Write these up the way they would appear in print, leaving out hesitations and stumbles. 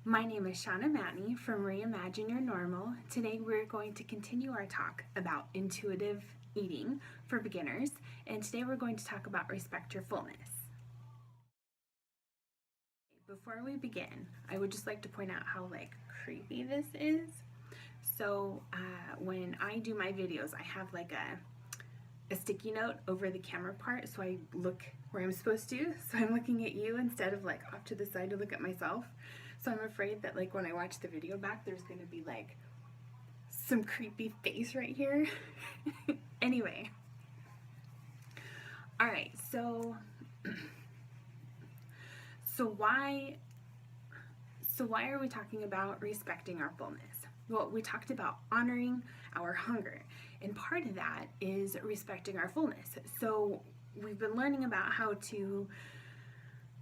My name is Shauna Matney from Reimagine Your Normal. Today we're going to continue our talk about intuitive eating for beginners, and today we're going to talk about respect your fullness. Before we begin, I would just like to point out how creepy this is. So when I do my videos, I have a sticky note over the camera part so I look where I'm supposed to. So I'm looking at you instead of off to the side to look at myself. So I'm afraid that when I watch the video back, there's going to be some creepy face right here. Anyway. Alright, so why are we talking about respecting our fullness? Well, we talked about honoring our hunger, and part of that is respecting our fullness. So we've been learning about how to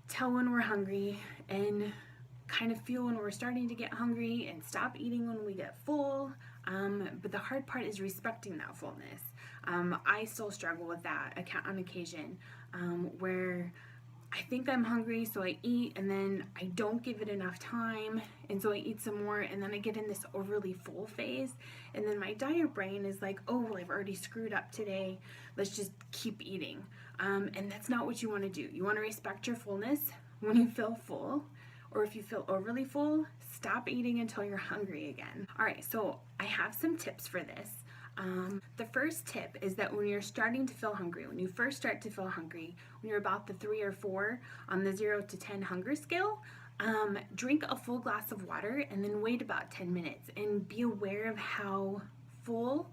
tell when we're hungry and kind of feel when we're starting to get hungry and stop eating when we get full, but the hard part is respecting that fullness. I still struggle with that on occasion, where I think I'm hungry, so I eat, and then I don't give it enough time, and so I eat some more, and then I get in this overly full phase, and then my diet brain is like, oh, well, I've already screwed up today, let's just keep eating. And that's not what you want to do. You want to respect your fullness when you feel full, or if you feel overly full, stop eating until you're hungry again. All right, so I have some tips for this. The first tip is that when you're starting to feel hungry, when you first start to feel hungry, when you're about the 3 or 4 on the 0 to 10 hunger scale, drink a full glass of water and then wait about 10 minutes and be aware of how full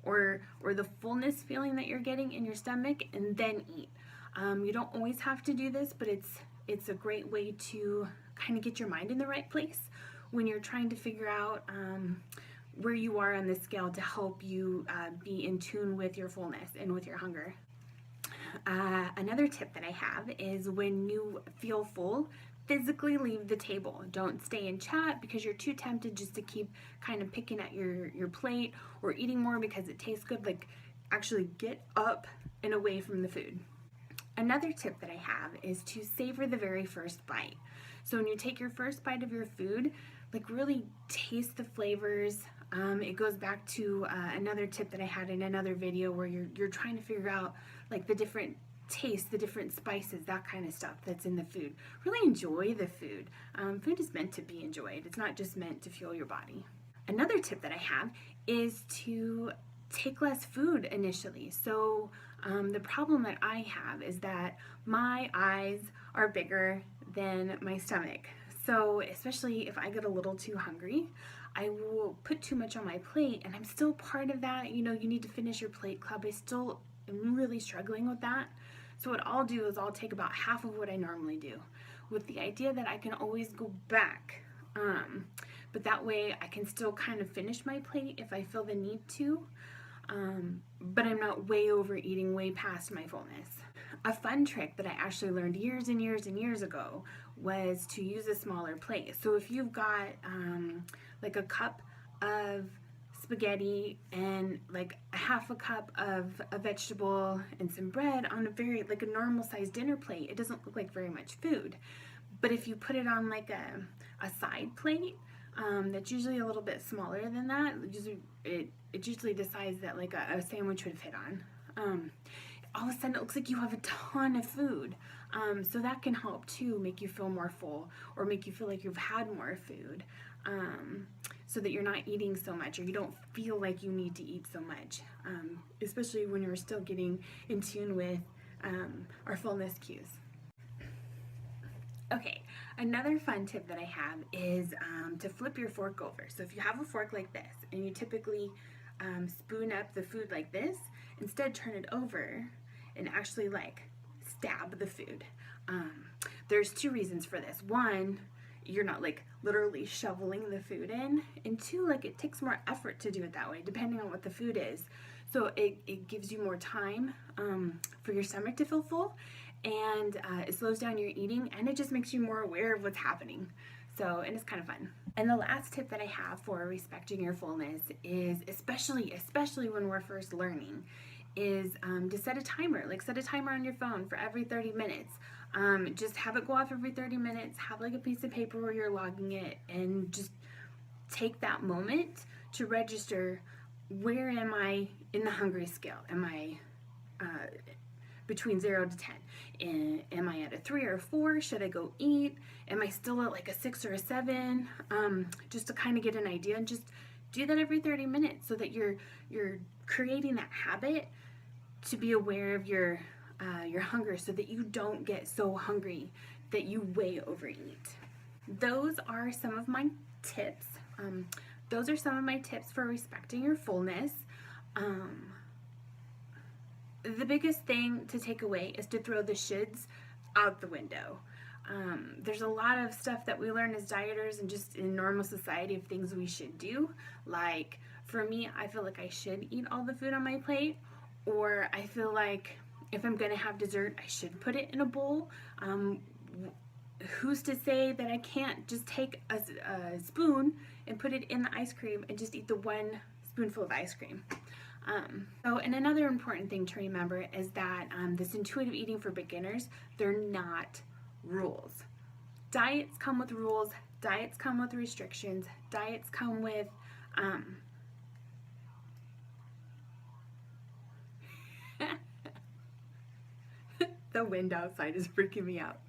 or the fullness feeling that you're getting in your stomach, and then eat. You don't always have to do this, but it's a great way to kind of get your mind in the right place when you're trying to figure out where you are on the scale to help you be in tune with your fullness and with your hunger. Another tip that I have is when you feel full, physically leave the table. Don't stay and chat because you're too tempted just to keep kind of picking at your plate or eating more because it tastes good. Actually get up and away from the food. Another tip that I have is to savor the very first bite. So when you take your first bite of your food, really taste the flavors. It goes back to another tip that I had in another video where you're trying to figure out the different tastes, the different spices, that kind of stuff that's in the food. Really enjoy the food. Food is meant to be enjoyed. It's not just meant to fuel your body. Another tip that I have is to take less food initially. So the problem that I have is that my eyes are bigger than my stomach. So especially if I get a little too hungry, I will put too much on my plate, and I'm still part of that, you need to finish your plate club. I still am really struggling with that. So what I'll do is I'll take about half of what I normally do, with the idea that I can always go back. But that way I can still kind of finish my plate if I feel the need to. But I'm not way overeating, way past my fullness. A fun trick that I actually learned years and years and years ago was to use a smaller plate. So if you've got a cup of spaghetti and a half a cup of a vegetable and some bread on a very a normal sized dinner plate, it doesn't look like very much food. But if you put it on a side plate, that's usually a little bit smaller than that. It's usually the size that a sandwich would fit on. All of a sudden it looks like you have a ton of food. So that can help too, make you feel more full or make you feel like you've had more food, so that you're not eating so much or you don't feel like you need to eat so much, especially when you're still getting in tune with our fullness cues. Okay, another fun tip that I have is to flip your fork over. So if you have a fork like this and you typically spoon up the food like this, instead turn it over and actually stab the food. There's 2 reasons for this. One, you're not literally shoveling the food in, and 2, it takes more effort to do it that way depending on what the food is. So it gives you more time for your stomach to feel full, and it slows down your eating, and it just makes you more aware of what's happening. So, and it's kind of fun. And the last tip that I have for respecting your fullness is, especially when we're first learning, is to set a timer. Set a timer on your phone for every 30 minutes. Just have it go off every 30 minutes. Have like a piece of paper where you're logging it, and just take that moment to register, where am I in the hungry scale? Am I between 0 to 10? Am I at a 3 or a 4? Should I go eat? Am I still at like a 6 or a 7? Just to kind of get an idea, and just do that every 30 minutes so that you're creating that habit to be aware of your hunger, so that you don't get so hungry that you way overeat. Those are some of my tips. Those are some of my tips for respecting your fullness. The biggest thing to take away is to throw the shoulds out the window. There's a lot of stuff that we learn as dieters and just in normal society of things we should do. Like, for me, I feel like I should eat all the food on my plate, or I feel like if I'm gonna have dessert, I should put it in a bowl. Who's to say that I can't just take a spoon and put it in the ice cream and just eat the one spoonful of ice cream? And another important thing to remember is that this intuitive eating for beginners, they're not rules. Diets come with rules, diets come with restrictions, diets come with the wind outside is freaking me out.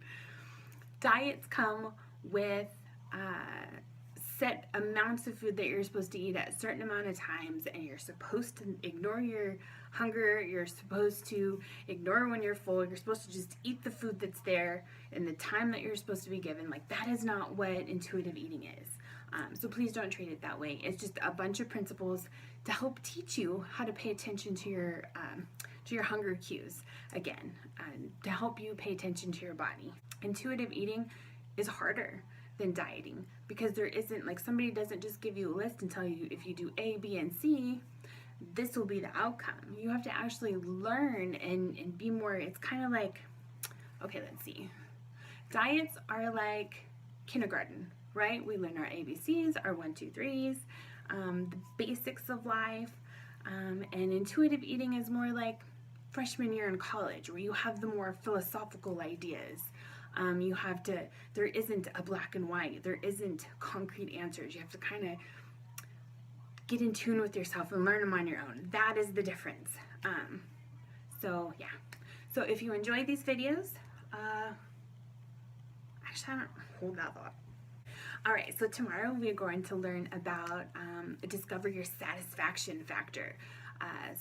Diets come with set amounts of food that you're supposed to eat at a certain amount of times, and you're supposed to ignore your hunger. You're supposed to ignore when you're full. You're supposed to just eat the food that's there in the time that you're supposed to be given. Like, that is not what intuitive eating is. So please don't treat it that way. It's just a bunch of principles to help teach you how to pay attention to your hunger cues again, to help you pay attention to your body. Intuitive eating is harder than dieting, because there isn't, like, somebody doesn't just give you a list and tell you, if you do A, B, and C, this will be the outcome. You have to actually learn and be more. It's kind of like, okay, let's see. Diets are like kindergarten, right? We learn our ABCs, our 1, 2, 3s, the basics of life. And intuitive eating is more like freshman year in college, where you have the more philosophical ideas. There isn't a black and white. There isn't concrete answers. You have to kind of get in tune with yourself and learn them on your own. That is the difference. So yeah. So if you enjoy these videos, actually, I don't hold that thought. All right, so tomorrow we're going to learn about discover your satisfaction factor.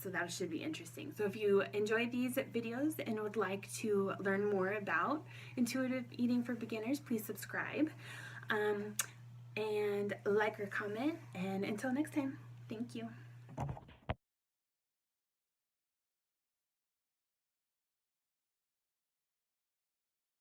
So that should be interesting. So if you enjoyed these videos and would like to learn more about intuitive eating for beginners, please subscribe and like or comment. And until next time, thank you.